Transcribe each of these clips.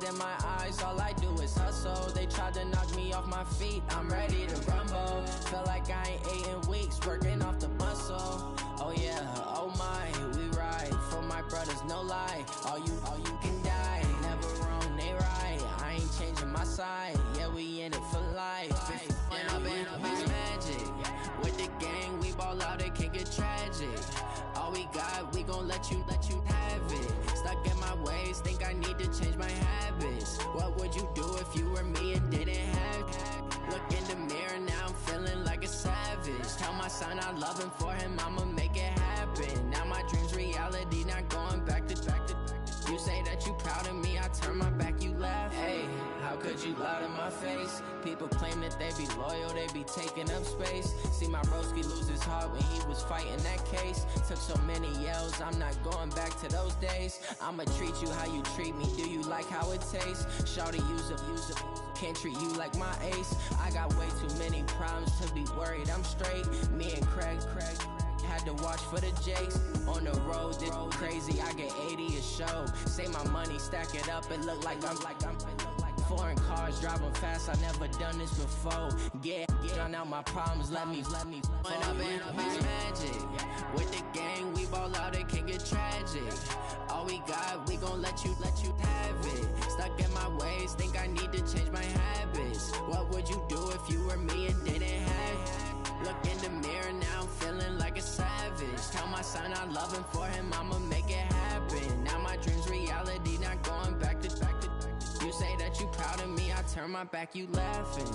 in my eyes, all I do is hustle. They tried to knock me off my feet, I'm ready to rumble. Feel like I ain't ate in weeks, working off the muscle. Oh yeah, oh my, we ride for my brothers, no lie. All you can die, never wrong, they right. I ain't changing my side, yeah, we in it for life. When I've been magic, with the gang, we ball out, it can get tragic. All we got, we gon' let you have it. Stuck in my ways, think I need to change my habits. What would you do if you were me and didn't have it? Look in the mirror, now I'm feeling like a savage. Tell my son I love him, for him I'ma make it happen. Now my dream's reality, not going back to. You say that you proud of me, I turn my back, you laugh. Hey, how could you lie to my face? People claim that they be loyal, they be taking up space. See my broski lose his heart when he was fighting that case. Took so many yells, I'm not going back to those days. I'ma treat you how you treat me, do you like how it tastes? Shawty, use it, can't treat you like my ace. I got way too many problems to be worried, I'm straight. Me and Craig had to watch for the Jakes. On the road, this crazy, I get 80 a show. Say my money, stack it up, it look like I'm foreign cars, driving fast, I never done this before. Get drown out my problems, let me. When I've been magic, with the gang, we ball out, it can get tragic. All we got, we gon' let you have it. Stuck in my ways, think I need to change my habits. What would you do if you were me and didn't have it? Look in the mirror, now I'm feeling like a savage. Tell my son I love him, for him I'ma make it happen. Now my dream's reality, not going back to. You say that you proud of me, I turn my back, you laughing.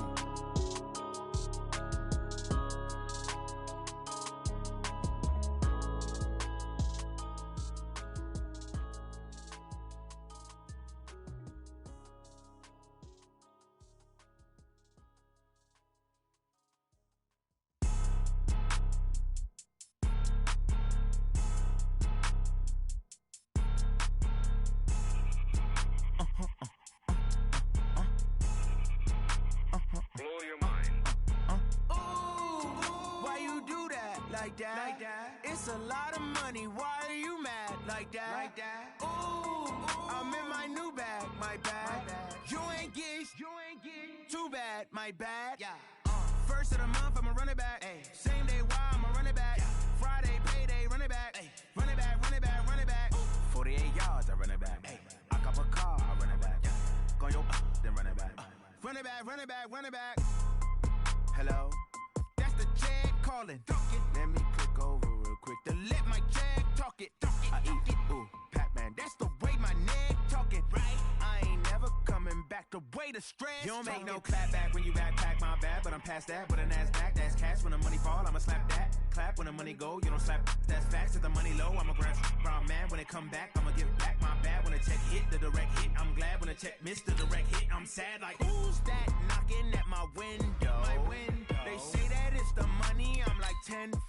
Like that. It's a lot of money, why are you mad like that? Ooh, I'm in my new bag, my bad. You ain't get too bad, my bad. Yeah. First of the month, I'ma run it back. Ay. Same day, why I'ma run it back. Friday, payday, run it back. Ay. Run it back, run it back, run it back. 48 yards, I run it back. Ay. I cop a car, I run it back. Go your then run it back. Run it back, run it back, run it back. Hello? That's the jag calling. Let me click over real quick to let my jag talk it. I eat it, ooh, Pac-Man. That's the way my neck talking. Right? I ain't never coming back the way the stress. You don't make no clap back when you backpack my bad, but I'm past that with a NASDAQ. That's cash when the money fall, I'ma slap that. Clap when the money go, you don't slap. That's facts. If the money low, I'ma grab brown man. When it come back, I'ma give back my bad. When the check hit, the direct hit. I'm glad when the check missed the direct hit. I'm sad like, who's that knocking at my window? My window. They say that it's the money, I'm like tenfold.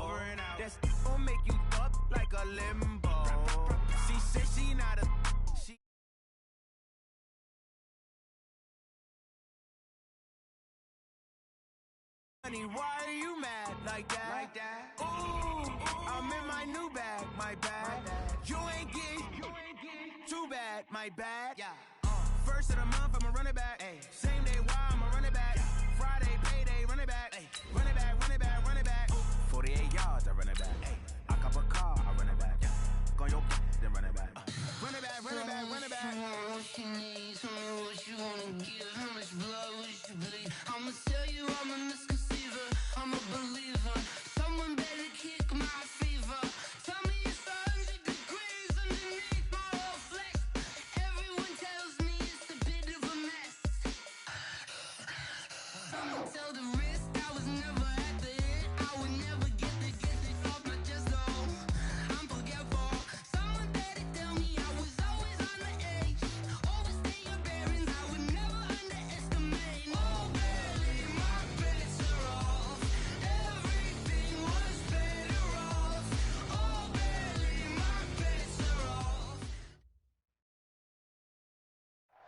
Over and out. That's gon' make you up like a limbo. She said she not a. She money, why are you mad like that? Ooh, I'm in my new bag, my bad. You ain't get too bad, my bad. Yeah. First of the month, I'ma run it back. Ay. Same day, why I'ma run it back. Friday, payday, run it back. Ay. Run it back, run it back, run it back. 48 yards, I run it back. Ay. I cop a car, I run it back. Go your then run it back. Run it back, run it back, run it back. What you need, tell me what you wanna give. How much blood would you bleed? I'ma tell you I'm a misconceiver, I'm a believer. Someone better kick my fever. Tell me it's 100 degrees underneath my whole flesh. Everyone tells me it's a bit of a mess. I'ma tell the risk I was never at the hit. I would never get it off my chest, though. I'm forgetful. Someone better tell me I was always on the edge. Overstay your bearings, I would never underestimate. Oh, barely, my bets are off. Everything was better off. Oh, barely, my bets are off.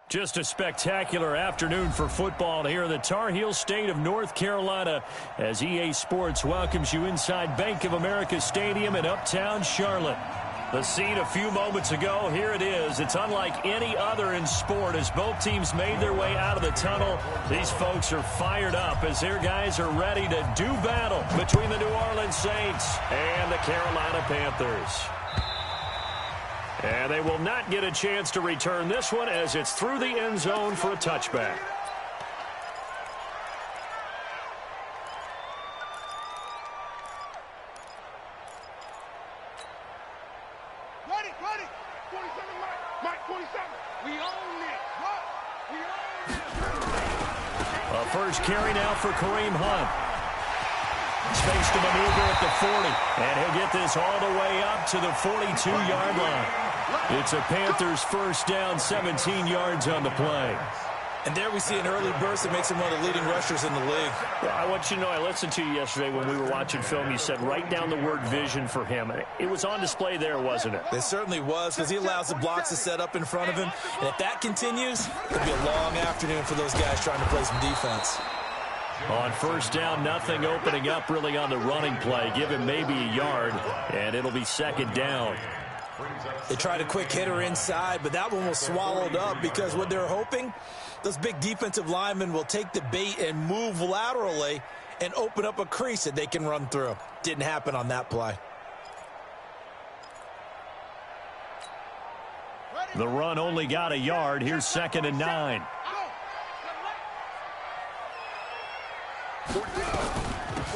Just a spectacular afternoon for football here in the Tar Heel state of North Carolina as EA Sports welcomes you inside Bank of America Stadium in Uptown Charlotte. The scene a few moments ago, here it is. It's unlike any other in sport as both teams made their way out of the tunnel. These folks are fired up as their guys are ready to do battle between the New Orleans Saints and the Carolina Panthers. And they will not get a chance to return this one as it's through the end zone for a touchback. Ready. 27, Mike 27. We own it. What? We own it. A first carry now for Kareem Hunt. Space to maneuver at the 40. And he'll get this all the way up to the 42-yard line. It's a Panthers first down, 17 yards on the play. And there we see an early burst that makes him one of the leading rushers in the league. Well, I want you to know, I listened to you yesterday when we were watching film. You said write down the word vision for him. It was on display there, wasn't it? It certainly was, because he allows the blocks to set up in front of him. And if that continues, it'll be a long afternoon for those guys trying to play some defense. On first down, nothing opening up really on the running play. Give him maybe a yard, and it'll be second down. They tried a quick hitter inside, but that one was swallowed up because what they're hoping, those big defensive linemen will take the bait and move laterally and open up a crease that they can run through. Didn't happen on that play. The run only got a yard. Here's 2nd and 9.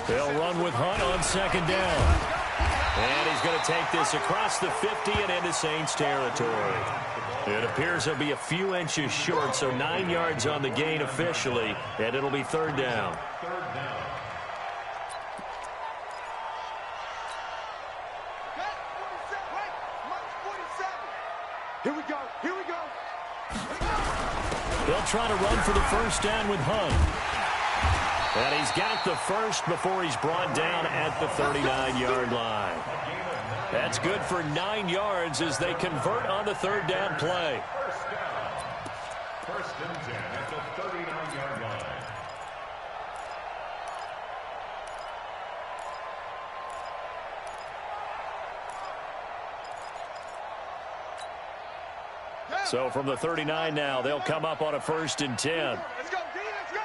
They'll run with Hunt on 2nd down. And he's going to take this across the 50 and into Saints territory. It appears he'll be a few inches short, so 9 yards on the gain officially, and it'll be 3rd down. Here we go. They'll try to run for the first down with Hunt. And he's got the first before he's brought down at the 39-yard line. That's good for 9 yards as they convert on the 3rd down play. First and 10 at the 39-yard line. So from the 39 now, they'll come up on a 1st and 10. Let's go, D, let's go.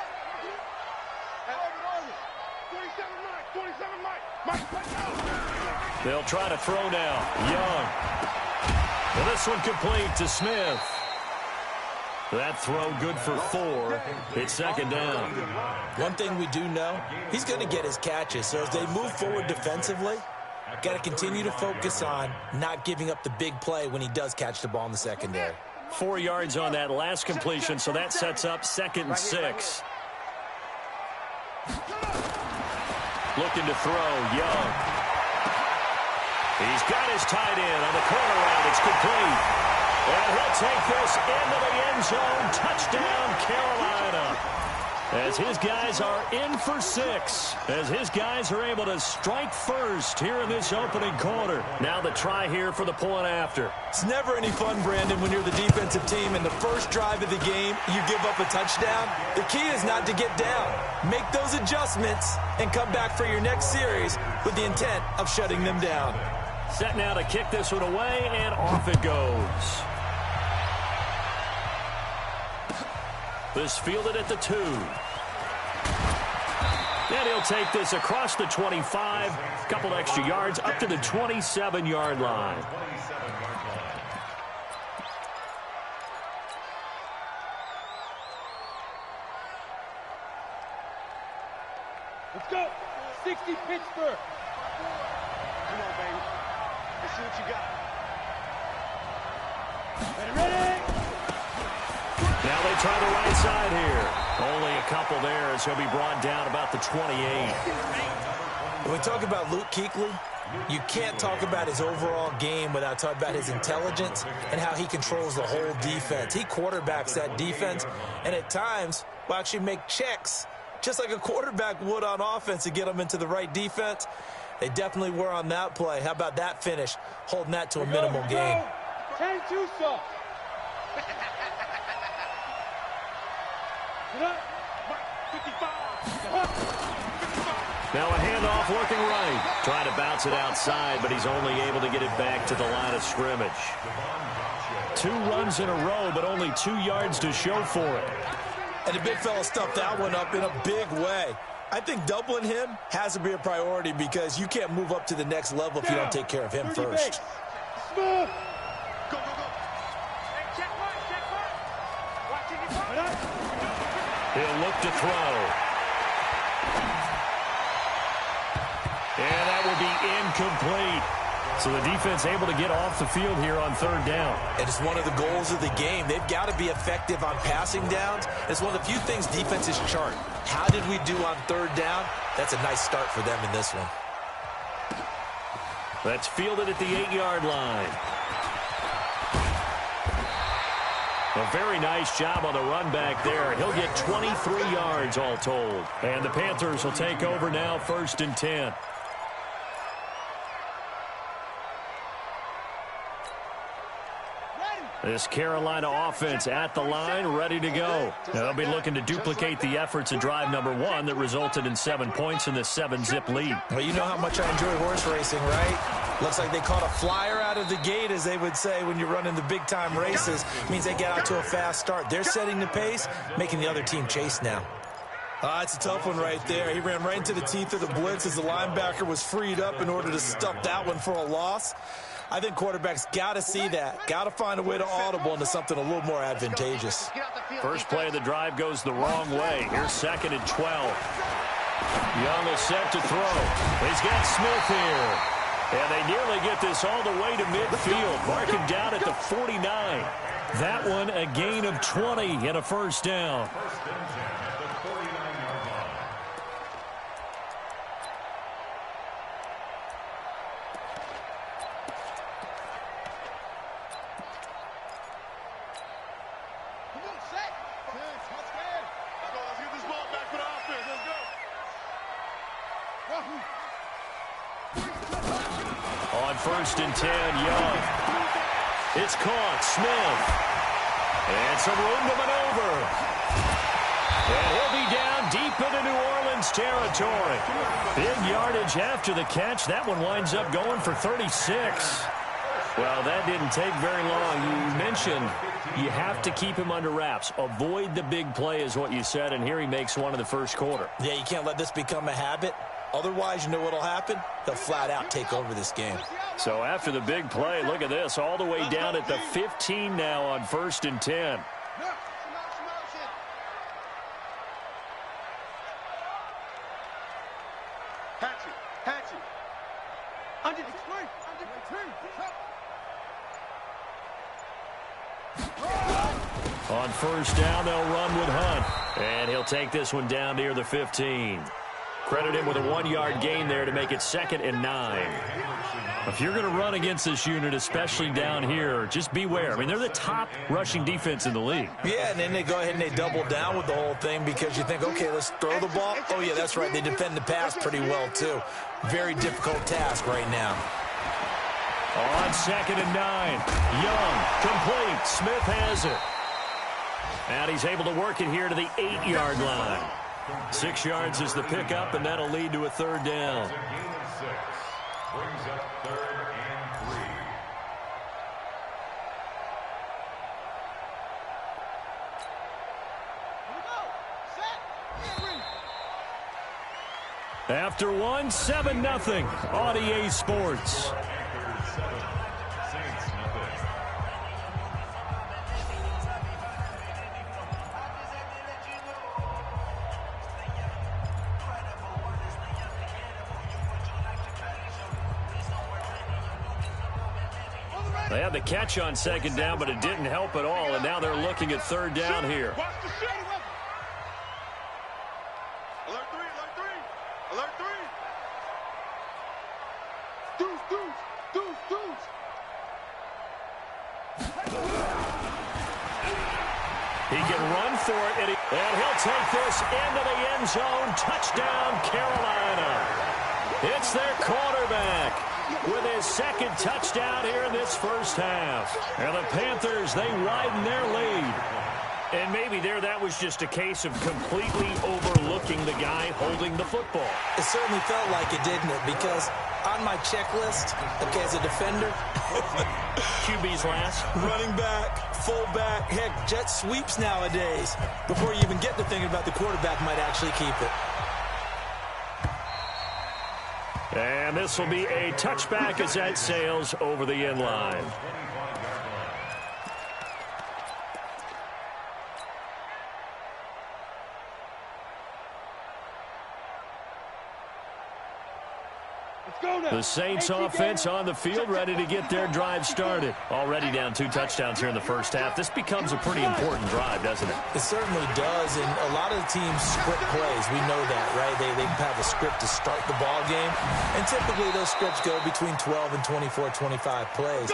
27, Mike. They'll try to throw now. Young. Well, this one complete to Smith. That throw good for 4. It's 2nd down. One thing we do know, he's going to get his catches. So as they move forward defensively, got to continue to focus on not giving up the big play when he does catch the ball in the secondary. 4 yards on that last completion, so that sets up 2nd and 6. Looking to throw, Young. He's got his tight end on the corner route. It's complete. And he'll take this into the end zone. Touchdown, Carolina. As his guys are in for 6. As his guys are able to strike first here in this opening quarter. Now the try here for the point after. It's never any fun, Brandon, when you're the defensive team and the first drive of the game, you give up a touchdown. The key is not to get down. Make those adjustments and come back for your next series with the intent of shutting them down. Set now to kick this one away, and off it goes. This fielded at the 2. And he'll take this across the 25, a couple extra yards, up to the 27-yard line. Let's go. 60 Pittsburgh. Come on, baby. Let's see what you got. Ready? Now they try the right side here. Only a couple there as he'll be brought down about the 28. When we talk about Luke Kuechly, you can't talk about his overall game without talking about his intelligence and how he controls the whole defense. He quarterbacks that defense, and at times will actually make checks, just like a quarterback would on offense to get them into the right defense. They definitely were on that play. How about that finish, holding that to a minimal gain? 10-2 sauce. Get up. 55. Now a handoff looking right. Trying to bounce it outside, but he's only able to get it back to the line of scrimmage. 2 runs in a row, but only 2 yards to show for it. And the big fella stuffed that one up in a big way. I think doubling him has to be a priority because you can't move up to the next level if you don't take care of him first. Smooth. Go, go, go. Hey, check one, check one. Watching your phone. He'll look to throw. And that will be incomplete. So the defense able to get off the field here on 3rd down. And it's one of the goals of the game. They've got to be effective on passing downs. It's one of the few things defenses chart. How did we do on 3rd down? That's a nice start for them in this one. That's fielded at the 8-yard line. A very nice job on the run back there. He'll get 23 yards all told. And the Panthers will take over now, 1st and 10. This Carolina offense at the line, ready to go. They'll be looking to duplicate the efforts of drive number 1 that resulted in 7 points in this 7-zip lead. Well, you know how much I enjoy horse racing, right? Looks like they caught a flyer out of the gate, as they would say when you're running the big-time races. Means they get out to a fast start. They're setting the pace, making the other team chase now. It's a tough one right there. He ran right into the teeth of the blitz as the linebacker was freed up in order to stuff that one for a loss. I think quarterbacks got to see that. Got to find a way to audible into something a little more advantageous. First play of the drive goes the wrong way. Here's 2nd and 12. Young is set to throw. He's got Smith here. And they nearly get this all the way to midfield. Mark him down at the 49. That one a gain of 20 and a 1st down. On 1st and 10, Young. It's caught. Smith. And some room to maneuver. And he'll be down deep into New Orleans territory. Big yardage after the catch. That one winds up going for 36. Well, that didn't take very long. You mentioned you have to keep him under wraps. Avoid the big play is what you said, and here he makes one in the 1st quarter. Yeah, you can't let this become a habit. Otherwise, you know what will happen? They'll flat out take over this game. So after the big play, look at this, all the way down at the 15 now on 1st and 10. On 1st down, they'll run with Hunt. And he'll take this one down near the 15. Credit him with a 1-yard gain there to make it 2nd and 9. If you're going to run against this unit, especially down here, just beware. I mean, they're the top rushing defense in the league. Yeah, and then they go ahead and they double down with the whole thing because you think, okay, let's throw the ball. Oh, yeah, that's right. They defend the pass pretty well, too. Very difficult task right now. On 2nd and 9. Young, complete. Smith has it. And he's able to work it here to the 8-yard line. 6 yards is the pickup, and that'll lead to a 3rd down. Brings up 3rd and 3. After one, 7-0 on EA Sports. They had the catch on 2nd down, but it didn't help at all, and now they're looking at 3rd down here. Alert 3, alert 3, alert 3. Deuce, deuce, deuce, deuce. He can run for it, and he'll take this into the end zone. Touchdown, Carolina. It's their quarterback with his 2nd touchdown here in this 1st half. And the Panthers, they widen their lead. And maybe that was just a case of completely overlooking the guy holding the football. It certainly felt like it, didn't it? Because on my checklist, okay, as a defender, QB's last. running back, fullback, heck, jet sweeps nowadays. Before you even get to thinking about the quarterback might actually keep it. And this will be a touchback as that sails over the end line. The Saints offense on the field, ready to get their drive started. Already down 2 touchdowns here in the first half. This becomes a pretty important drive, doesn't it? It certainly does, and a lot of the teams script plays. We know that, right? They have a script to start the ball game, and typically those scripts go between 12 and 24, 25 plays.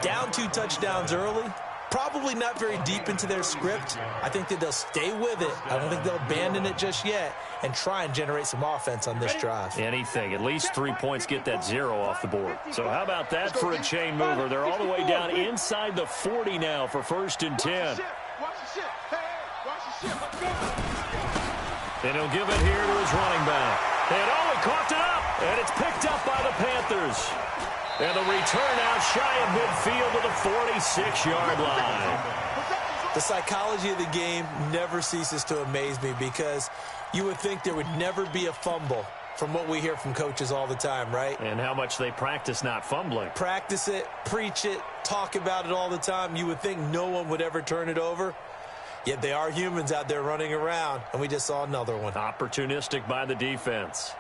Down 2 touchdowns early, probably not very deep into their script. I think that they'll stay with it. I don't think they'll abandon it just yet and try and generate some offense on this drive. Anything. At least 3 points get that 0 off the board. So how about that for a chain mover? They're all the way down inside the 40 now for 1st and 10. And he'll give it here to his running back. And he caught it up. And it's picked up by the Panthers. And the return out shy of midfield to the 46-yard line. The psychology of the game never ceases to amaze me because you would think there would never be a fumble from what we hear from coaches all the time, right? And how much they practice not fumbling. Practice it, preach it, talk about it all the time. You would think no one would ever turn it over. Yet they are humans out there running around, and we just saw another one. Opportunistic by the defense.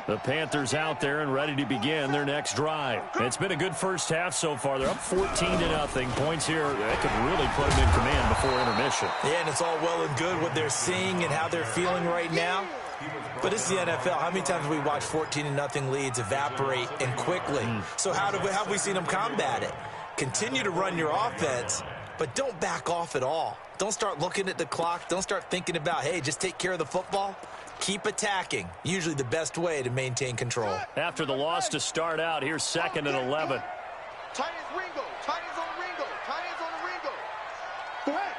The Panthers out there and ready to begin their next drive. It's been a good first half so far. They're up 14-0. Points here that could really put them in command before intermission. Yeah, and it's all well and good what they're seeing and how they're feeling right now. But it's the NFL. How many times have we watched 14-0 leads evaporate and quickly? So how have we seen them combat it? Continue to run your offense, but don't back off at all. Don't start looking at the clock. Don't start thinking about, hey, just take care of the football. Keep attacking. Usually the best way to maintain control. After the loss to start out, here's 2nd and 11. Tight ends Ringo. Tight ends on the Ringo. Tight ends on the Ringo. Go ahead.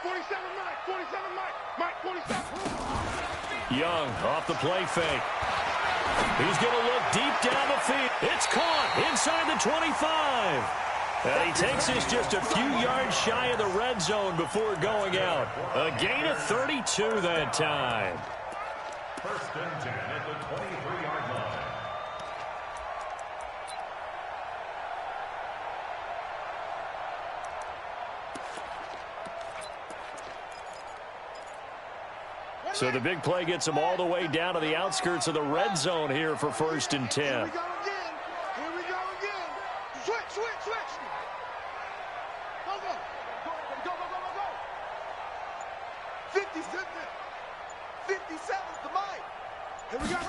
47 Mike. 47 Mike. Mike 47. Young off the play fake. He's going to look deep down the field. It's caught inside the 25. And he takes this just a few yards shy of the red zone before going out. A gain of 32 that time. 1st and 10 at the 23-yard line. So the big play gets him all the way down to the outskirts of the red zone here for 1st and 10. Here we go again. Here we go again. Switch, switch, switch. Go, go. Go, go, go, go, go. 57. 57's the Mike. Here we go.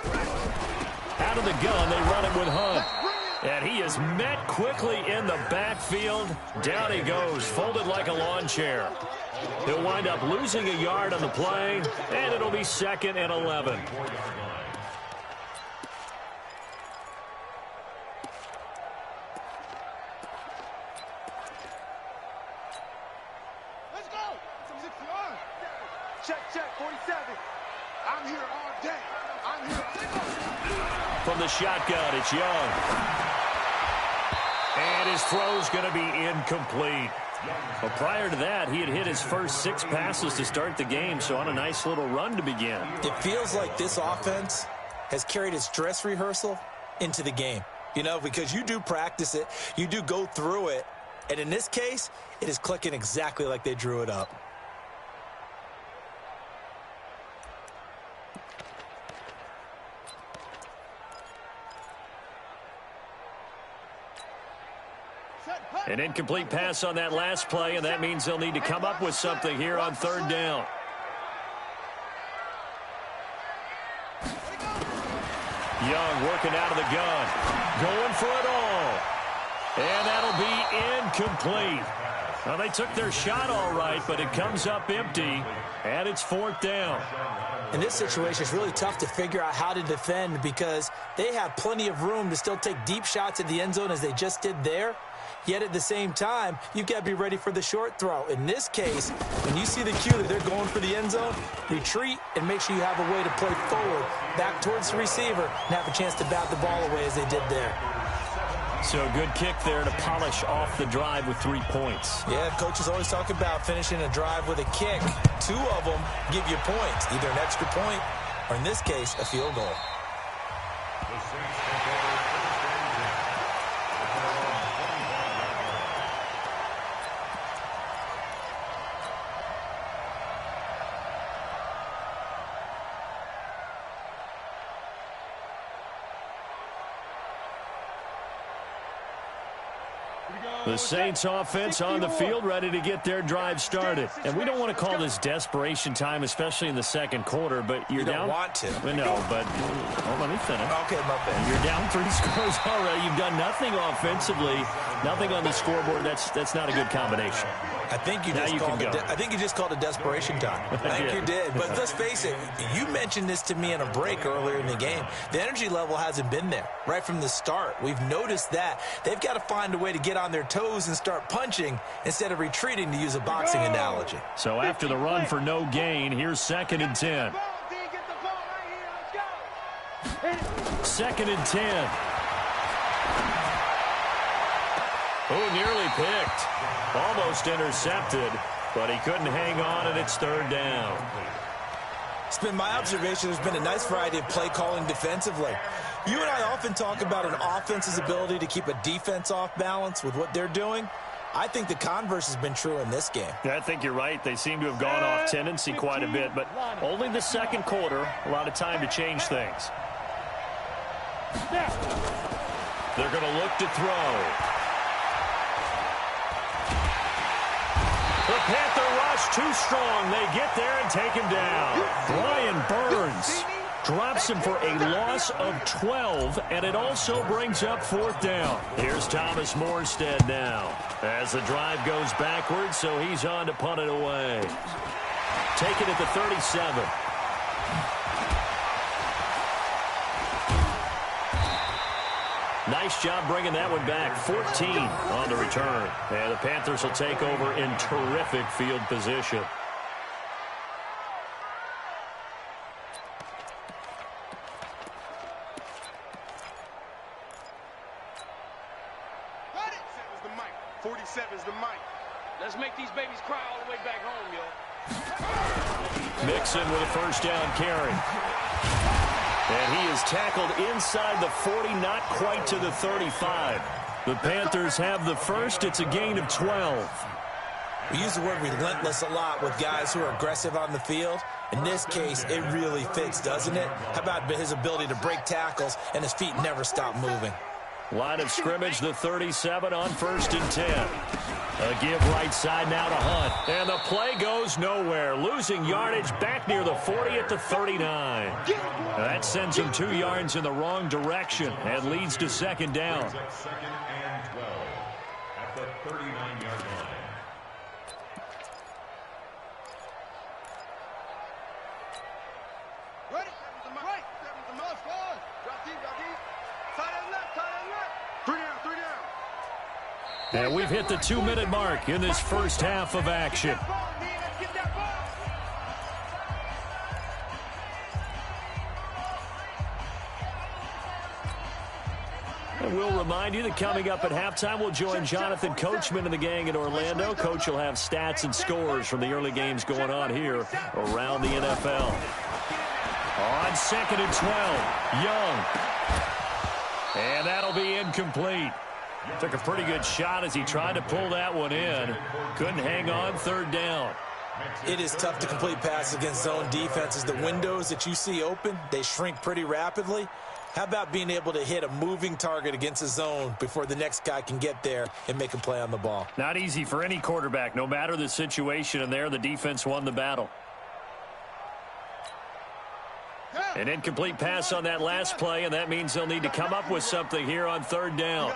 Out of the gun, they run it with Hunt. And he is met quickly in the backfield. Down he goes, folded like a lawn chair. He'll wind up losing a yard on the play, and it'll be 2nd and 11. Let's go. Check, check, 47. I'm here all day. I'm here. From the shotgun, it's Young. And his throw's going to be incomplete. Well, prior to that, he had hit his first 6 passes to start the game, so on a nice little run to begin. It feels like this offense has carried its dress rehearsal into the game. You know, because you do practice it, you do go through it, and in this case, it is clicking exactly like they drew it up. An incomplete pass on that last play, and that means they'll need to come up with something here on 3rd down. Young working out of the gun, going for it all. And that'll be incomplete. Well, they took their shot all right, but it comes up empty, and it's 4th down. In this situation, it's really tough to figure out how to defend because they have plenty of room to still take deep shots at the end zone as they just did there. Yet at the same time, you've got to be ready for the short throw. In this case, when you see the cue that they're going for the end zone, retreat and make sure you have a way to play forward, back towards the receiver, and have a chance to bat the ball away as they did there. So a good kick there to polish off the drive with 3 points. Yeah, coaches always talk about finishing a drive with a kick. 2 of them give you points, either an extra point or, in this case, a field goal. The Saints offense on the field, ready to get their drive started. And we don't want to call this desperation time, especially in the second quarter, but you're down. You don't want to. No, but let me finish. Okay, my bad. You're down 3 scores already. You've done nothing offensively, nothing on the scoreboard. That's not a good combination. I think you just called it desperation time. I think you did. But let's face it, you mentioned this to me in a break earlier in the game. The energy level hasn't been there right from the start. We've noticed that. They've got to find a way to get on their toes and start punching instead of retreating, to use a boxing analogy. So after the run for no gain, here's 2nd and 10. 2nd and 10. Oh, nearly picked. Almost intercepted, but he couldn't hang on, and it's 3rd down. It's been my observation there's been a nice variety of play calling defensively. You and I often talk about an offense's ability to keep a defense off balance with what they're doing. I think the converse has been true in this game. Yeah, I think you're right. They seem to have gone off tendency quite a bit, but only the second quarter, a lot of time to change things. They're going to look to throw. The Panther rush too strong. They get there and take him down. Brian Burns drops him for a loss of 12, and it also brings up 4th down. Here's Thomas Morstead now as the drive goes backwards, so he's on to punt it away. Take it at the 37. Nice job bringing that one back. 14 on the return. And the Panthers will take over in terrific field position. Got it. 7's the mic. 47's the mic. Let's make these babies cry all the way back home, yo. Mixon with a 1st down carry. And he is tackled inside the 40, not quite to the 35. The Panthers have the first. It's a gain of 12. We use the word relentless a lot with guys who are aggressive on the field. In this case, it really fits, doesn't it? How about his ability to break tackles and his feet never stop moving? Line of scrimmage, the 37 on 1st and 10. A give right side now to Hunt. And the play goes nowhere. Losing yardage back near the 40 at the 39. That sends him 2 yards in the wrong direction and leads to 2nd down. 2nd and 12 at the 39-yard line. Ready? 7's the mic. 7's the mic. Drop deep, drop deep. Tight end left, tight end left. 3 down, 3 down. And we've hit the 2-minute mark in this first half of action. And we'll remind you that coming up at halftime, we'll join Jonathan Coachman and the gang in Orlando. Coach will have stats and scores from the early games going on here around the NFL. On 2nd and 12, Young. And that'll be incomplete. Took a pretty good shot as he tried to pull that one in. Couldn't hang on, 3rd down. It is tough to complete passes against zone defenses. The windows that you see open, they shrink pretty rapidly. How about being able to hit a moving target against a zone before the next guy can get there and make a play on the ball? Not easy for any quarterback, no matter the situation, and there the defense won the battle. An incomplete pass on that last play, and that means they'll need to come up with something here on 3rd down.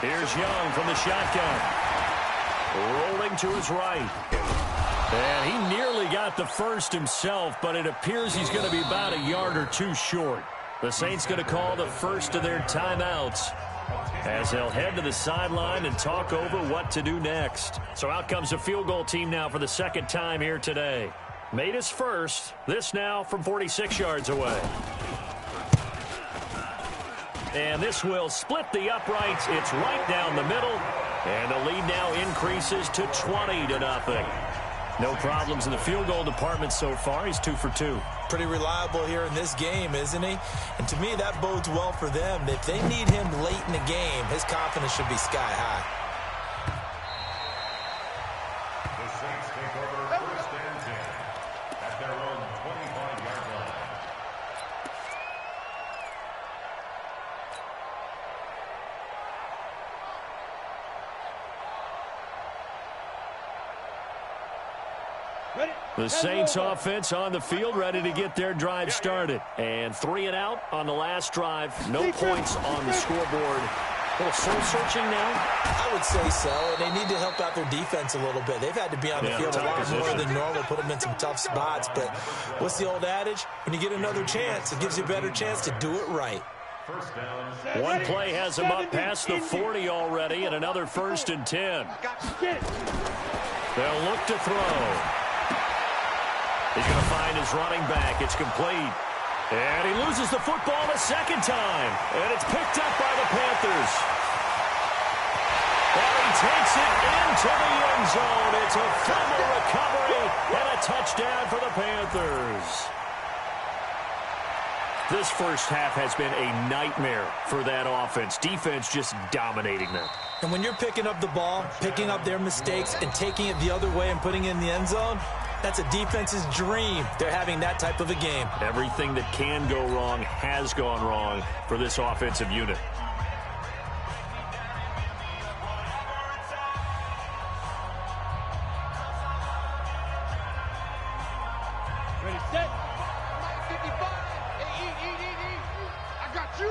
Here's Young from the shotgun. Rolling to his right. And he nearly got the first himself, but it appears he's going to be about a yard or two short. The Saints going to call the first of their timeouts as they'll head to the sideline and talk over what to do next. So out comes a field goal team now for the second time here today. Made his first. This now from 46 yards away. And this will split the uprights. It's right down the middle. And the lead now increases to 20-0. No problems in the field goal department so far. He's 2 for 2. Pretty reliable here in this game, isn't he? And to me, that bodes well for them. If they need him late in the game, his confidence should be sky high. The Saints take over first and 10 at their own 25-yard line. The Saints offense on the field, ready to get their drive started. And 3 and out on the last drive. No points on the scoreboard. A little soul-searching now? I would say so. And they need to help out their defense a little bit. They've had to be on the field a lot more than normal, put them in some tough spots. But what's the old adage? When you get another chance, it gives you a better chance to do it right. First down. One play has him up past the 40 already, and another 1st and 10. They'll look to throw. He's going to find his running back. It's complete. And he loses the football a second time. And it's picked up by the Panthers. And he takes it into the end zone. It's a fumble recovery and a touchdown for the Panthers. This first half has been a nightmare for that offense. Defense just dominating them. And when you're picking up the ball, picking up their mistakes, and taking it the other way and putting it in the end zone, that's a defense's dream. They're having that type of a game. Everything that can go wrong has gone wrong for this offensive unit. Ready, set. 55. Hey, eat. I got you.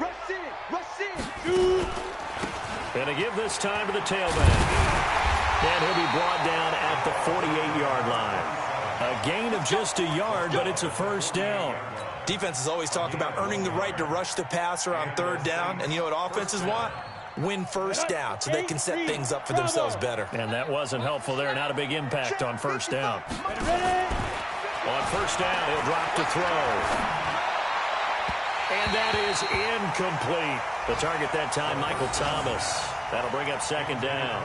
Rush in. And to give this time to the tailback. And he'll be brought down at the 48-yard line. A gain of just a yard, but it's a first down. Defenses always talk about earning the right to rush the passer on 3rd down. And you know what offenses want? Win first down so they can set things up for themselves better. And that wasn't helpful there. Not a big impact on first down. On first down, he'll drop to throw. And that is incomplete. The target that time, Michael Thomas. That'll bring up 2nd down.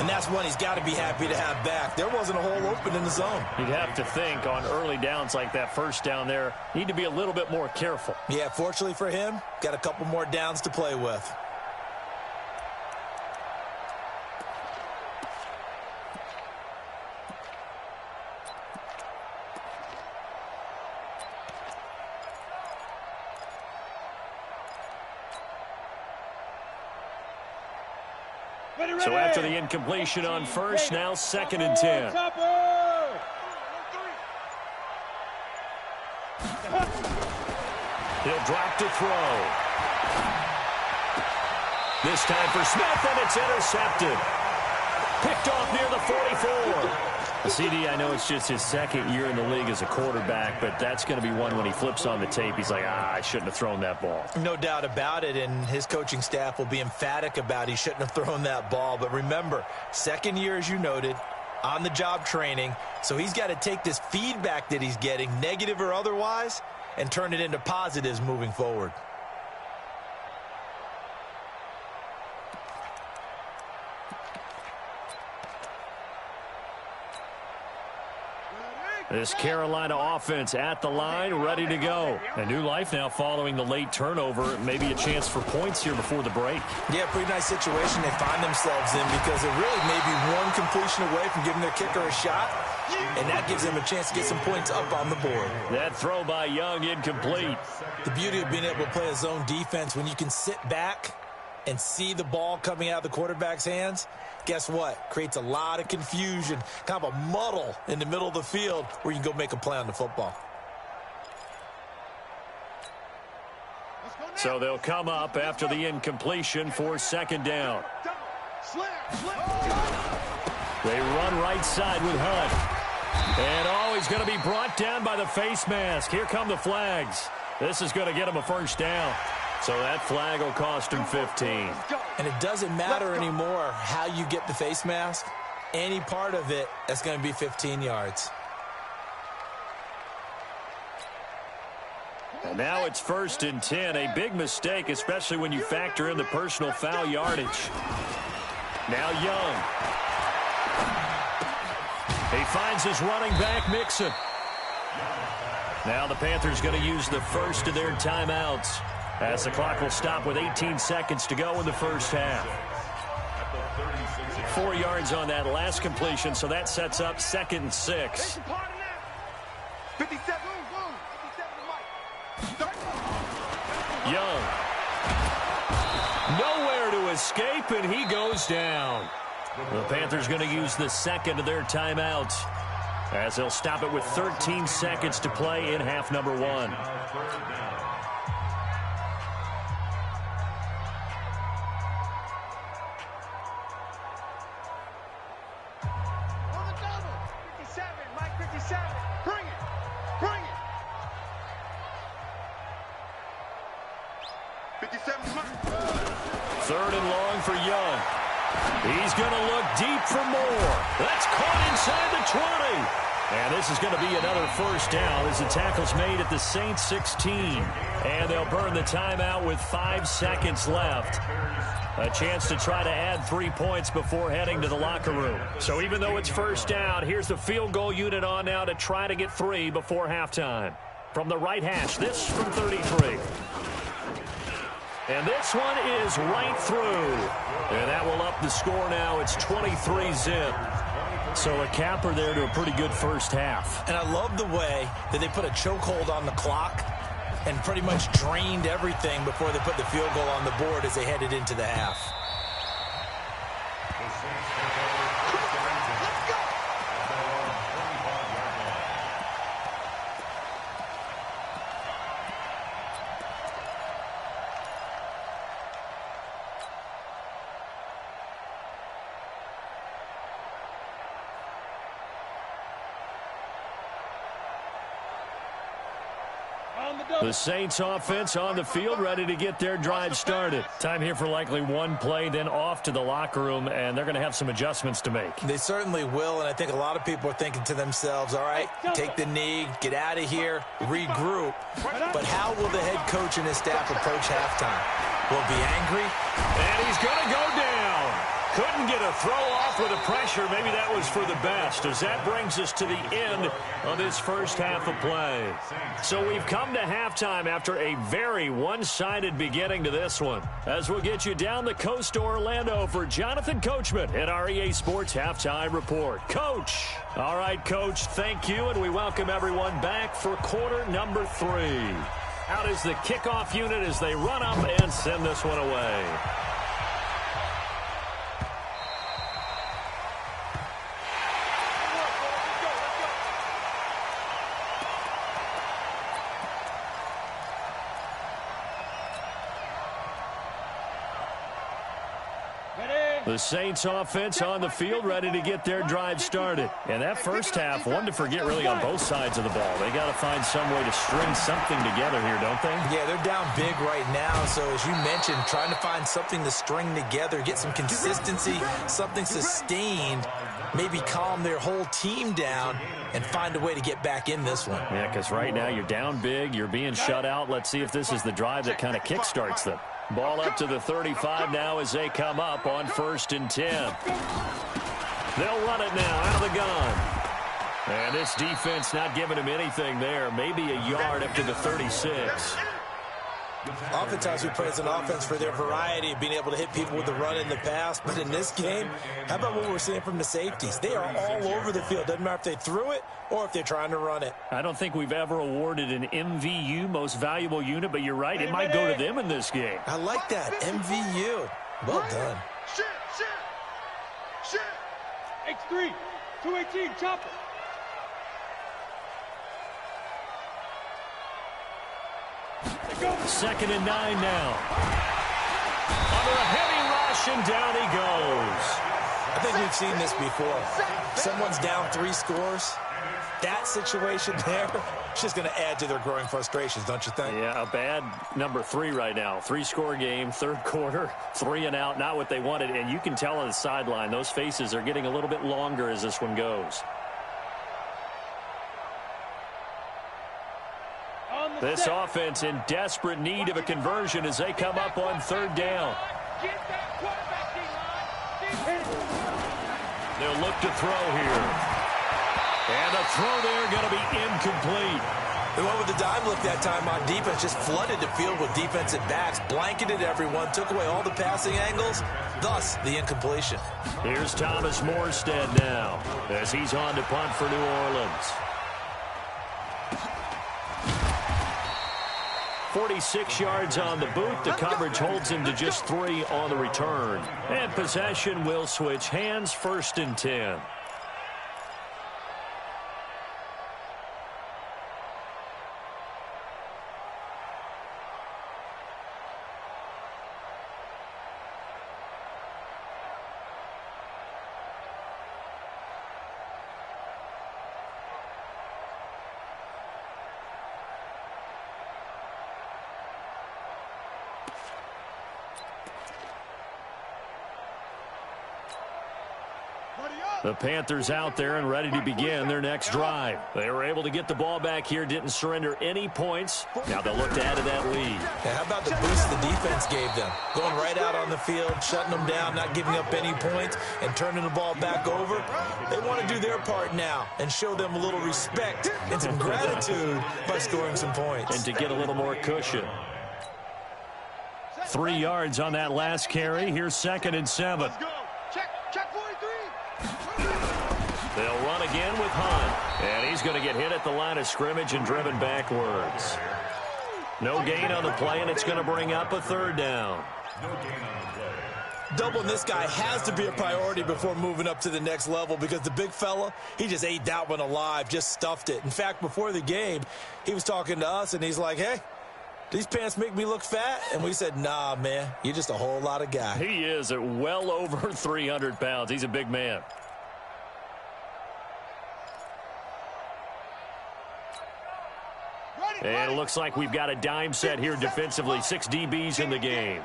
And that's one he's got to be happy to have back. There wasn't a hole open in the zone. You'd have to think on early downs like that first down there, need to be a little bit more careful. Yeah, fortunately for him, got a couple more downs to play with. So after the incompletion on first, now 2nd and 10. He'll drop to throw. This time for Smith, and it's intercepted. Picked off near the 44. CD, I know it's just his 2nd year in the league as a quarterback, but that's going to be one when he flips on the tape. He's like, I shouldn't have thrown that ball. No doubt about it, and his coaching staff will be emphatic about he shouldn't have thrown that ball. But remember, 2nd year, as you noted, on-the-job training, so he's got to take this feedback that he's getting, negative or otherwise, and turn it into positives moving forward. This Carolina offense at the line, ready to go. A new life now following the late turnover. Maybe a chance for points here before the break. Yeah, pretty nice situation they find themselves in because they're really maybe one completion away from giving their kicker a shot, and that gives them a chance to get some points up on the board. That throw by Young incomplete. The beauty of being able to play a zone defense when you can sit back and see the ball coming out of the quarterback's hands, guess what? Creates a lot of confusion, kind of a muddle in the middle of the field where you can go make a play on the football. So they'll come up after the incompletion for second down. They run right side with Hunt. And he's going to be brought down by the face mask. Here come the flags. This is going to get him a first down. So that flag will cost him 15. And it doesn't matter anymore how you get the face mask. Any part of it, that's going to be 15 yards. And now it's 1st and 10. A big mistake, especially when you factor in the personal foul yardage. Now Young. He finds his running back, Mixon. Now the Panthers going to use the first of their timeouts, as the clock will stop with 18 seconds to go in the first half. 4 yards on that last completion, so that sets up 2nd and 6. Young. Nowhere to escape, and he goes down. The Panthers going to use the second of their timeouts, as they'll stop it with 13 seconds to play in half number 1. Third and long for Young. He's going to look deep for more. That's caught inside the 20. And this is going to be another first down as the tackle's made at the Saints 16. And they'll burn the timeout with 5 seconds left. A chance to try to add 3 points before heading to the locker room. So even though it's first down, here's the field goal unit on now to try to get 3 before halftime. From the right hash, this from 33. And this one is right through. And that will up the score now. It's 23-zip. So a capper there to a pretty good first half. And I love the way that they put a chokehold on the clock and pretty much drained everything before they put the field goal on the board as they headed into the half. The Saints offense on the field, ready to get their drive started. Time here for likely one play, then off to the locker room, and they're going to have some adjustments to make. They certainly will, and I think a lot of people are thinking to themselves, all right, take the knee, get out of here, regroup. But how will the head coach and his staff approach halftime? Will he be angry? And he's going to go down. Couldn't get a throw off with the pressure. Maybe that was for the best, as that brings us to the end of this first half of play. So we've come to halftime after a very one-sided beginning to this one, as we'll get you down the coast to Orlando for Jonathan Coachman at our EA Sports Halftime Report. Coach. All right, Coach, thank you, and we welcome everyone back for quarter number 3. Out is the kickoff unit as they run up and send this one away. The Saints offense on the field, ready to get their drive started. And that first half, one to forget really on both sides of the ball. They got to find some way to string something together here, don't they? Yeah, they're down big right now. So as you mentioned, trying to find something to string together, get some consistency, something sustained, maybe calm their whole team down and find a way to get back in this one. Yeah, because right now you're down big, you're being shut out. Let's see if this is the drive that kind of kickstarts them. Ball up to the 35 now as they come up on 1st and 10. They'll run it now out of the gun. And this defense not giving him anything there. Maybe a yard up to the 36. Oftentimes we praise an offense for their variety of being able to hit people with the run in the pass. But in this game, how about what we're seeing from the safeties? They are all over the field. Doesn't matter if they threw it or if they're trying to run it. I don't think we've ever awarded an MVU, most valuable unit, but you're right. It might go to them in this game. I like that. MVU. Well done. Shit. X3, 218, chopper. 2nd and 9 now. Under a heavy rush, and down he goes. I think we've seen this before. Someone's down 3 scores. That situation there, it's just going to add to their growing frustrations, don't you think? Yeah, a bad number 3 right now. 3-score game, 3rd quarter, 3 and out, not what they wanted. And you can tell on the sideline, those faces are getting a little bit longer as this one goes. This offense in desperate need of a conversion as they come up on 3rd down. They'll look to throw here. And the throw there going to be incomplete. They went with the dime look that time on defense, just flooded the field with defensive backs, blanketed everyone, took away all the passing angles, thus the incompletion. Here's Thomas Morstead now as he's on to punt for New Orleans. 46 yards on the boot. The coverage holds him to just 3 on the return. And possession will switch hands, 1st and 10. The Panthers out there and ready to begin their next drive. They were able to get the ball back here, didn't surrender any points. Now they'll look to add to that lead. Yeah, how about the boost the defense gave them? Going right out on the field, shutting them down, not giving up any points, and turning the ball back over. They want to do their part now and show them a little respect and some gratitude by scoring some points. And to get a little more cushion. 3 yards on that last carry. Here's 2nd and 7. Check 43. They'll run again with Hunt. And he's going to get hit at the line of scrimmage and driven backwards. No gain on the play, and it's going to bring up a 3rd down. Doubling this guy has to be a priority before moving up to the next level because the big fella, he just ate that one alive, just stuffed it. In fact, before the game, he was talking to us, and he's like, hey, these pants make me look fat? And we said, nah, man, you're just a whole lot of guy. He is at well over 300 pounds. He's a big man. And it looks like we've got a dime set here defensively. 6 DBs in the game.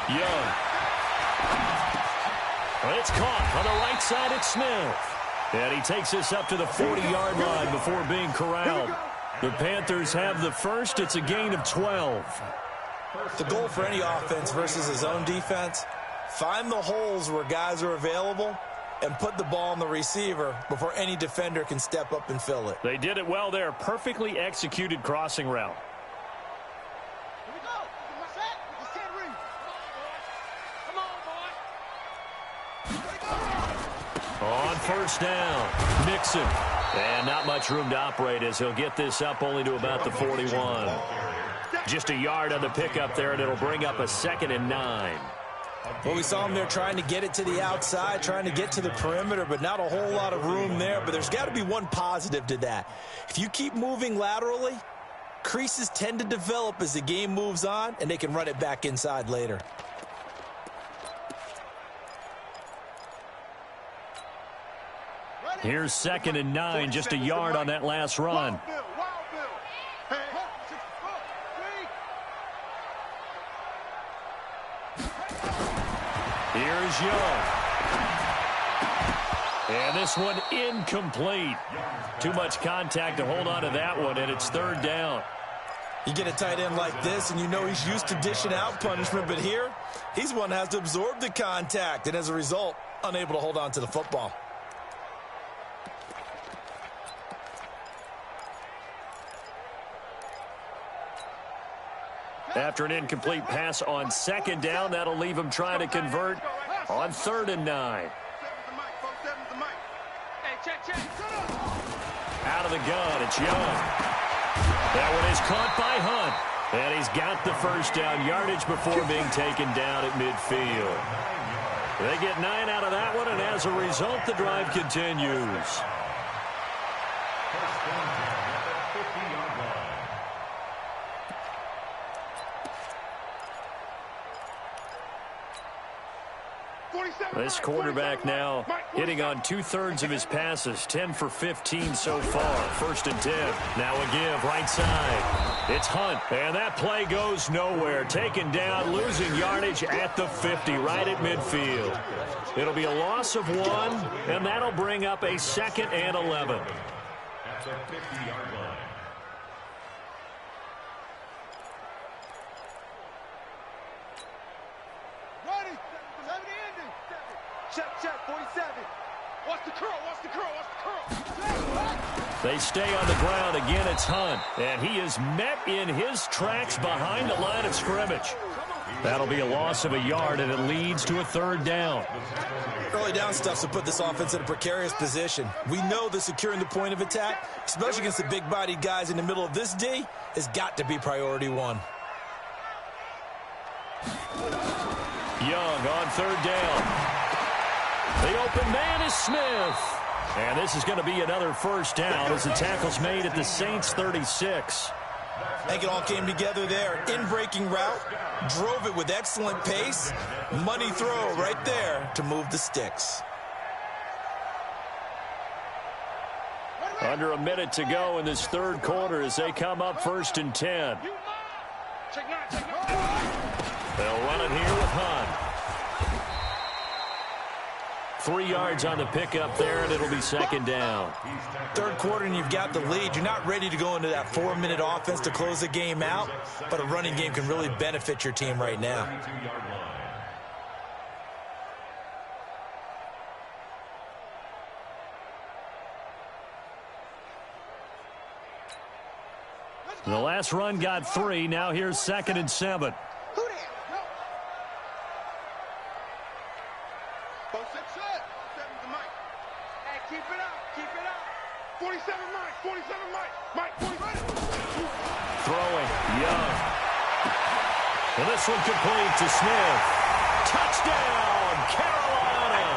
Young. It's caught on the right side. It's Smith. And he takes this up to the 40-yard line before being corralled. The Panthers have the first. It's a gain of 12. The goal for any offense versus his own defense, find the holes where guys are available and put the ball on the receiver before any defender can step up and fill it. They did it well there. Perfectly executed crossing route. Here we go. Set. It's 10 read. Come on, boy. On 1st down, Mixon. And not much room to operate as he'll get this up only to about the 41. Just a yard on the pickup there, and it'll bring up a 2nd and 9. Well, we saw him there trying to get it to the outside, trying to get to the perimeter, but not a whole lot of room there. But there's got to be one positive to that. If you keep moving laterally, creases tend to develop as the game moves on, and they can run it back inside later. Here's 2nd and 9, just a yard on that last run. Here's Young. And this one incomplete. Too much contact to hold on to that one, and it's 3rd down. You get a tight end like this, and you know he's used to dishing out punishment, but here, he's one that has to absorb the contact, and as a result, unable to hold on to the football. After an incomplete pass on 2nd down, that'll leave him trying to convert on 3rd and 9. Out of the gun, it's Young. That one is caught by Hunt. And he's got the 1st down yardage before being taken down at midfield. They get 9 out of that one, and as a result, the drive continues. at the 50-yard line. This quarterback now hitting on 2/3 of his passes, 10 for 15 so far. 1st and 10. Now a give right side. It's Hunt, and that play goes nowhere. Taken down, losing yardage at the 50, right at midfield. It'll be a loss of 1, and that'll bring up a 2nd and 11. At the 50-yard line. Check, 47. Watch the curl. They stay on the ground. Again, it's Hunt. And he is met in his tracks behind the line of scrimmage. That'll be a loss of a yard, and it leads to a 3rd down. Early down stuff to put this offense in a precarious position. We know that securing the point of attack, especially against the big-bodied guys in the middle of this D, has got to be priority 1. Young on 3rd down. The open man is Smith. And this is going to be another 1st down as the tackle's made at the Saints' 36. I think it all came together there. In-breaking route, drove it with excellent pace. Money throw right there to move the sticks. Under a minute to go in this 3rd quarter as they come up 1st and 10. They'll run it here with Hunt. 3 yards on the pickup there, and it'll be 2nd down. 3rd quarter, and you've got the lead. You're not ready to go into that 4-minute offense to close the game out, but a running game can really benefit your team right now. The last run got 3. Now here's 2nd and 7. Throwing, Young. Well, this one complete to Smith. Touchdown, Carolina!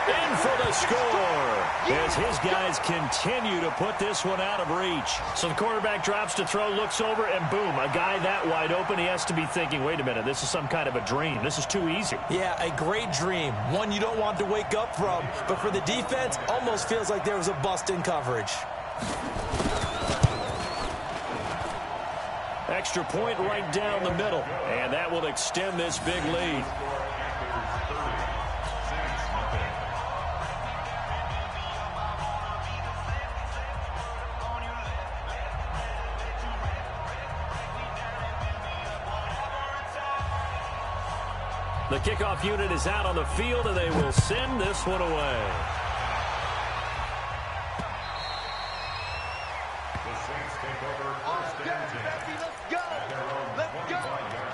In for the score as his guys continue to put this one out of reach. So the quarterback drops to throw, looks over, and boom, a guy that wide open, he has to be thinking, wait a minute, this is some kind of a dream. This is too easy. Yeah, a great dream. One you don't want to wake up from. But for the defense, almost feels like there was a bust in coverage. Extra point right down the middle, and that will extend this big lead. The kickoff unit is out on the field, and they will send this one away. The Saints take over 1st and 10. Let's go. At their own 25-yard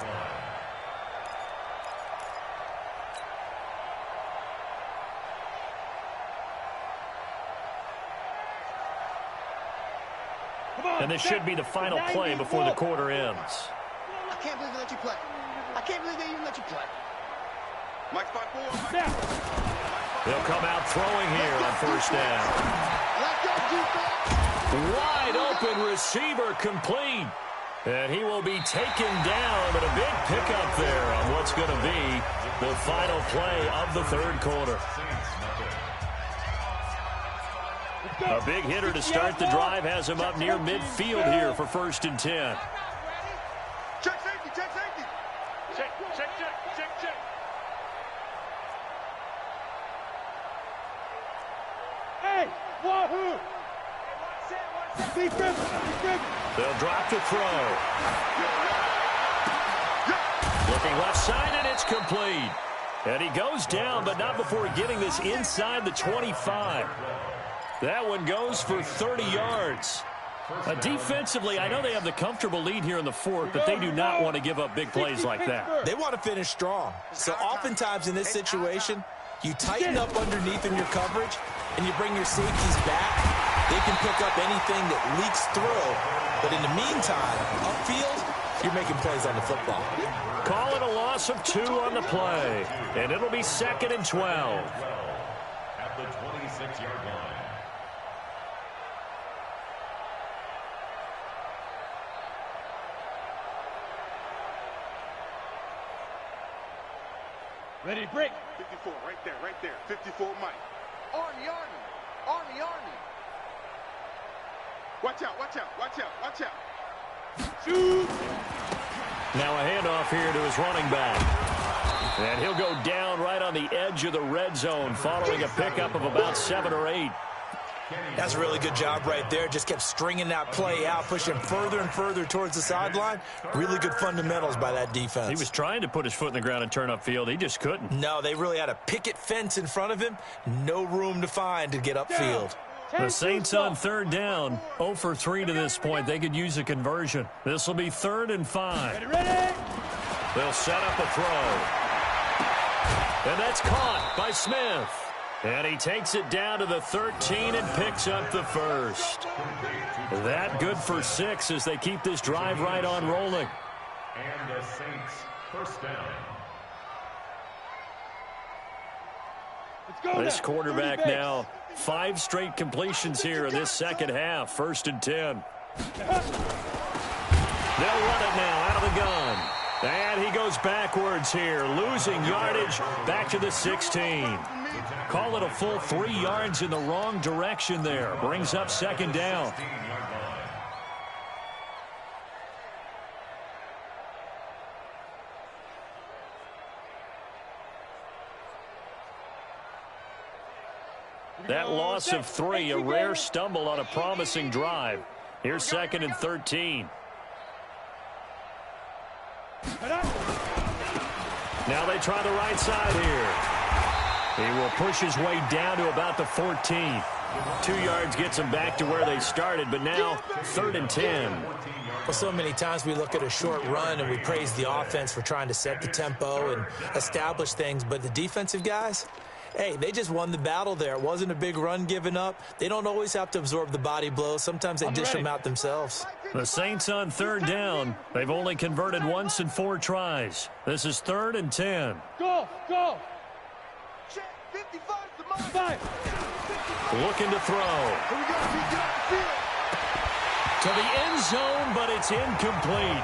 line. And this should be the final play before the quarter ends. I can't believe they let you play. I can't believe they even let you play. Mike 5-4. They'll come out throwing here on 1st down. Let's go, defense. Wide open receiver complete. And he will be taken down, but a big pickup there on what's going to be the final play of the 3rd quarter. A big hitter to start the drive has him up near midfield here for 1st and 10. Check safety, check safety. Check. Hey, wahoo! Defense. They'll drop to throw. Looking left side, and it's complete. And he goes down, but not before getting this inside the 25. That one goes for 30 yards. Defensively, I know they have the comfortable lead here in the 4th, but they do not want to give up big plays like that. They want to finish strong. So oftentimes in this situation, you tighten up underneath in your coverage, and you bring your safeties back. They can pick up anything that leaks through. But in the meantime, upfield, you're making plays on the football. Call it a loss of 2 on the play. And it'll be 2nd and 12. At the 26-yard line. Ready, break. 54, right there. 54, Mike. Army. Watch out. Shoot! Now a handoff here to his running back. And he'll go down right on the edge of the red zone following a pickup of about 7 or 8. That's a really good job right there. Just kept stringing that play out, pushing further and further towards the sideline. Really good fundamentals by that defense. He was trying to put his foot in the ground and turn upfield. He just couldn't. No, they really had a picket fence in front of him. No room to find to get upfield. The Saints on third down, 0 for 3 to this point. They could use a conversion. This will be 3rd and 5. Ready. They'll set up a throw. And that's caught by Smith. And he takes it down to the 13 and picks up the first. That good for 6 as they keep this drive right on rolling. And the Saints first down. Let's go. This quarterback now 5 straight completions here in this second half. 1st and 10. They'll run it now out of the gun. And he goes backwards here, losing yardage back to the 16. Call it a full 3 yards in the wrong direction there. Brings up 2nd down. That loss of 3, a rare stumble on a promising drive. Here's 2nd and 13. Now they try the right side here. He will push his way down to about the 14. 2 yards gets him back to where they started, but now 3rd and 10. Well, so many times we look at a short run and we praise the offense for trying to set the tempo and establish things, but the defensive guys, hey, they just won the battle there. It wasn't a big run given up. They don't always have to absorb the body blows. Sometimes they dish them out themselves. The Saints on 3rd down. They've only converted once in 4 tries. This is 3rd and 10. Go. Check 55 to my 5. Looking to throw. Here we go. Get off the field. To the end zone, but it's incomplete.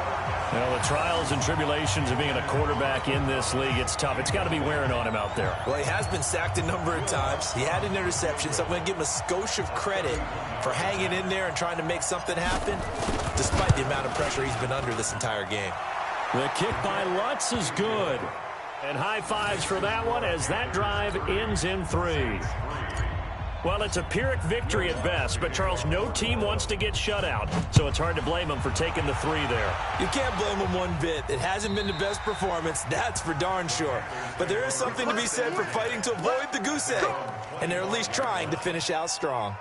Well, the trials and tribulations of being a quarterback in this league, it's tough. It's got to be wearing on him out there. Well, he has been sacked a number of times. He had an interception, so I'm going to give him a skosh of credit for hanging in there and trying to make something happen, despite the amount of pressure he's been under this entire game. The kick by Lutz is good. And high fives for that one as that drive ends in 3. Well, it's a Pyrrhic victory at best, but, Charles, no team wants to get shut out, so it's hard to blame them for taking the 3 there. You can't blame them one bit. It hasn't been the best performance, that's for darn sure. But there is something to be said for fighting to avoid the goose egg, and they're at least trying to finish out strong.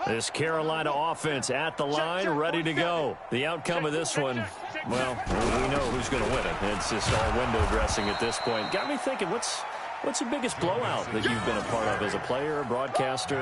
This Carolina offense at the line, ready to go. The outcome of this one, well, we know who's going to win it. It's just all window dressing at this point. Got me thinking, what's the biggest blowout that you've been a part of as a player, a broadcaster?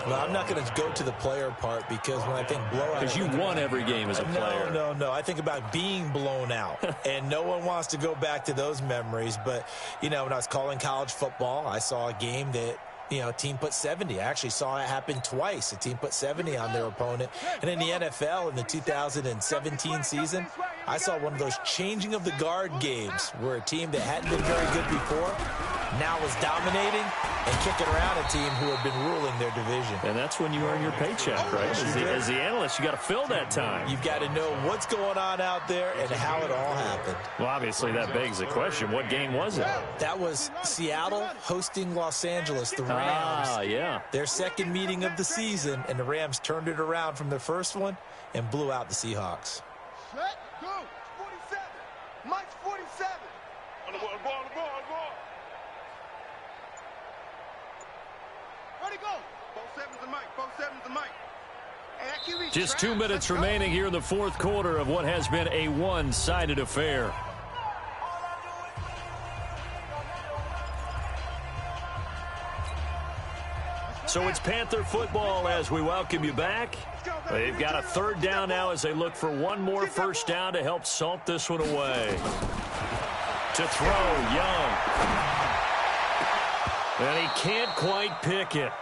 Well, I'm not going to go to the player part because when I think blowout... Because you won every game as a player. No. I think about being blown out, and no one wants to go back to those memories. But, when I was calling college football, I saw a game that, a team put 70. I actually saw it happen twice. A team put 70 on their opponent. And in the NFL in the 2017 season, I saw one of those changing of the guard games where a team that hadn't been very good before now was dominating and kicking around a team who had been ruling their division. And that's when you earn your paycheck, right? As the analyst, you got to fill that time. You've got to know what's going on out there and how it all happened. Well, obviously, that begs the question, what game was it? That was Seattle hosting Los Angeles, the Rams. Yeah. Their second meeting of the season, and the Rams turned it around from their first one and blew out the Seahawks. Set, go. 47. Mike's 47. On the ball. Ready, go. 47's the Mike. Just 2 minutes remaining here in the 4th quarter of what has been a one-sided affair. So it's Panther football as we welcome you back. They've got a 3rd down now as they look for one more first down to help salt this one away. To throw, Young. And he can't quite pick it.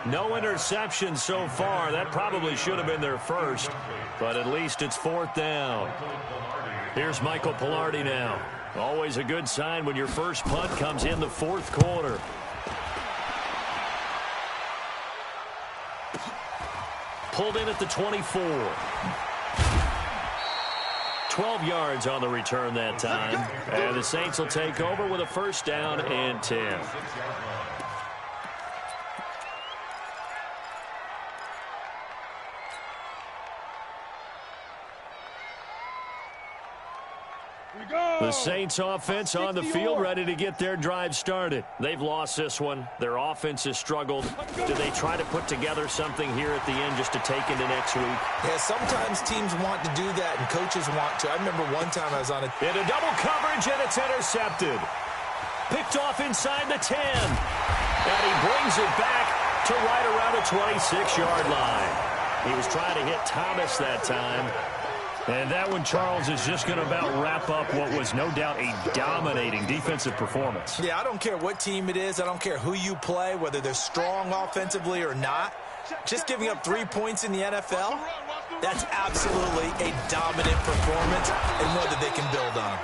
No interceptions so far. That probably should have been their first, but at least it's 4th down. Here's Michael Pilardi now. Always a good sign when your first punt comes in the 4th quarter. Pulled in at the 24. 12 yards on the return that time. And the Saints will take over with a 1st down and 10. The Saints offense on the field, ready to get their drive started. They've lost this one. Their offense has struggled. Do they try to put together something here at the end just to take into next week? Yeah, sometimes teams want to do that and coaches want to. I remember one time I was on into double coverage, and it's intercepted. Picked off inside the 10. And he brings it back to right around the 26-yard line. He was trying to hit Thomas that time. And that one, Charles, is just going to about wrap up what was no doubt a dominating defensive performance. Yeah, I don't care what team it is. I don't care who you play, whether they're strong offensively or not. Just giving up 3 points in the NFL, that's absolutely a dominant performance and one that they can build on.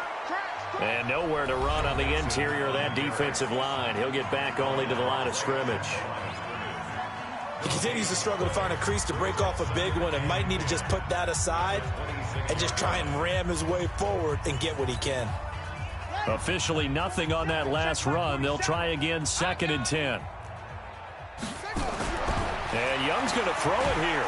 And nowhere to run on the interior of that defensive line. He'll get back only to the line of scrimmage. He continues to struggle to find a crease to break off a big one and might need to just put that aside and just try and ram his way forward and get what he can. Officially nothing on that last run. They'll try again, 2nd and 10. And Young's going to throw it here.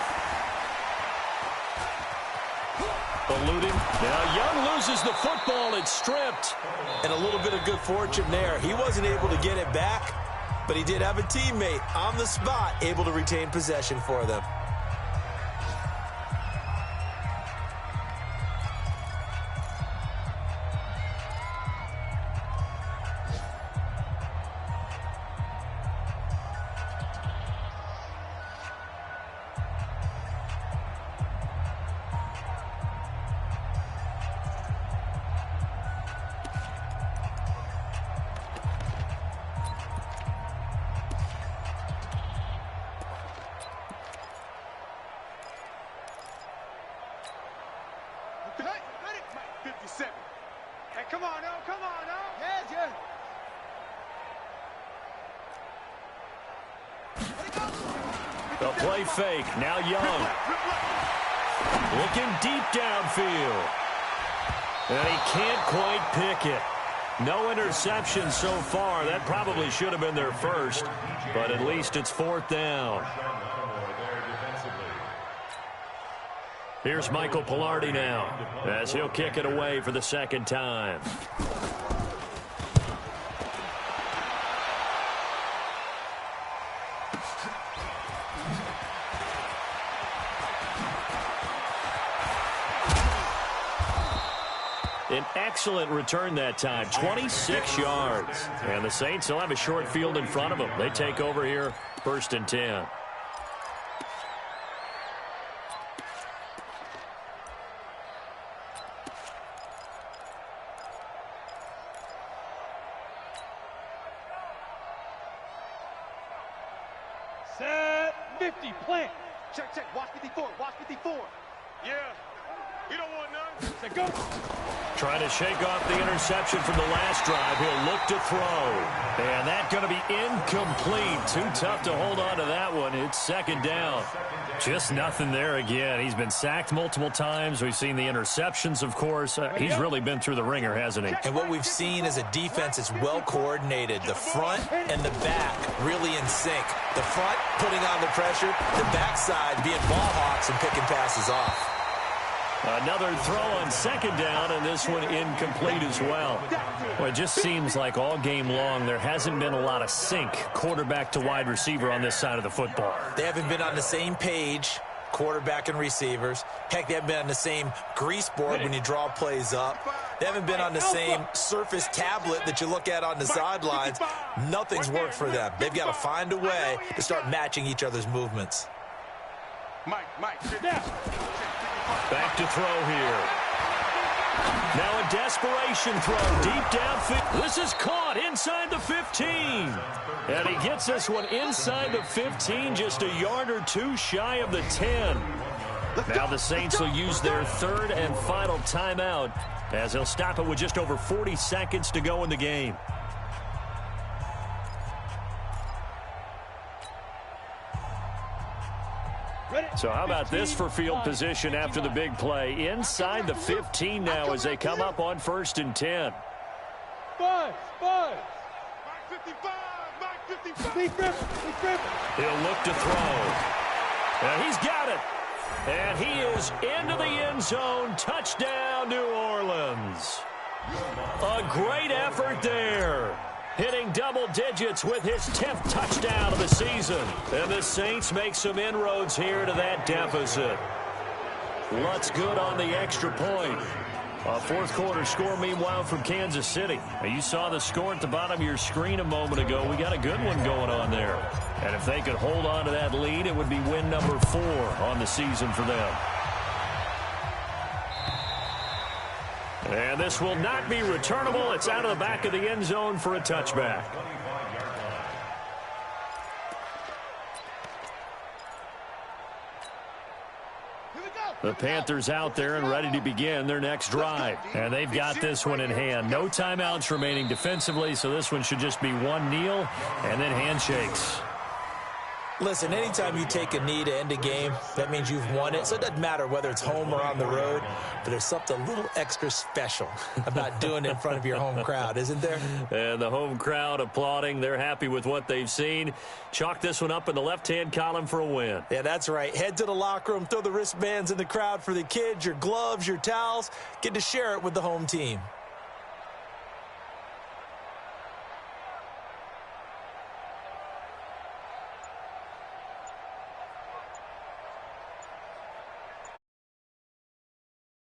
Eluding. Now Young loses the football. It's stripped. And a little bit of good fortune there. He wasn't able to get it back, but he did have a teammate on the spot able to retain possession for them. The play fake. Now Young. Looking deep downfield. And he can't quite pick it. No interception so far. That probably should have been their first. But at least it's 4th down. Here's Michael Pilardi now as he'll kick it away for the 2nd time. An excellent return that time, 26 yards. And the Saints will have a short field in front of them. They take over here, 1st and 10. Set 50, plant. Check, check, watch 54, watch 54. Yeah, you don't want none. Say go. Trying to shake off the interception from the last drive. He'll look to throw. And that's going to be incomplete. Too tough to hold on to that one. It's 2nd down. Just nothing there again. He's been sacked multiple times. We've seen the interceptions, of course. He's really been through the ringer, hasn't he? And what we've seen is a defense that's well coordinated. The front and the back really in sync. The front putting on the pressure. The backside being ball hawks and picking passes off. Another throw on 2nd down, and this one incomplete as well. Well, it just seems like all game long there hasn't been a lot of sync quarterback to wide receiver on this side of the football. They haven't been on the same page, quarterback and receivers. Heck, they haven't been on the same grease board when you draw plays up. They haven't been on the same surface tablet that you look at on the sidelines. Nothing's worked for them. They've got to find a way to start matching each other's movements. Mike, sit down. Back to throw here. Now a desperation throw deep downfield. This is caught inside the 15. And he gets this one inside the 15, just a yard or two shy of the 10. Now the Saints will use their third and final timeout as they'll stop it with just over 40 seconds to go in the game. So how about this for field position after the big play? Inside the 15 now as they come up on 1st and 10. Five. Mike 55. He'll look to throw. And he's got it. And he is into the end zone. Touchdown, New Orleans. A great effort there. Hitting double digits with his 10th touchdown of the season. And the Saints make some inroads here to that deficit. Lutz good on the extra point. A fourth quarter score, meanwhile, from Kansas City. Now, you saw the score at the bottom of your screen a moment ago. We got a good one going on there. And if they could hold on to that lead, it would be win number 4 on the season for them. And this will not be returnable. It's out of the back of the end zone for a touchback. The Panthers out there and ready to begin their next drive. And they've got this one in hand. No timeouts remaining defensively, so this one should just be one kneel and then handshakes. Listen, anytime you take a knee to end a game, that means you've won it. So it doesn't matter whether it's home or on the road, but there's something a little extra special about doing it in front of your home crowd, isn't there? And the home crowd applauding. They're happy with what they've seen. Chalk this one up in the left-hand column for a win. Yeah, that's right. Head to the locker room, throw the wristbands in the crowd for the kids, your gloves, your towels. Get to share it with the home team.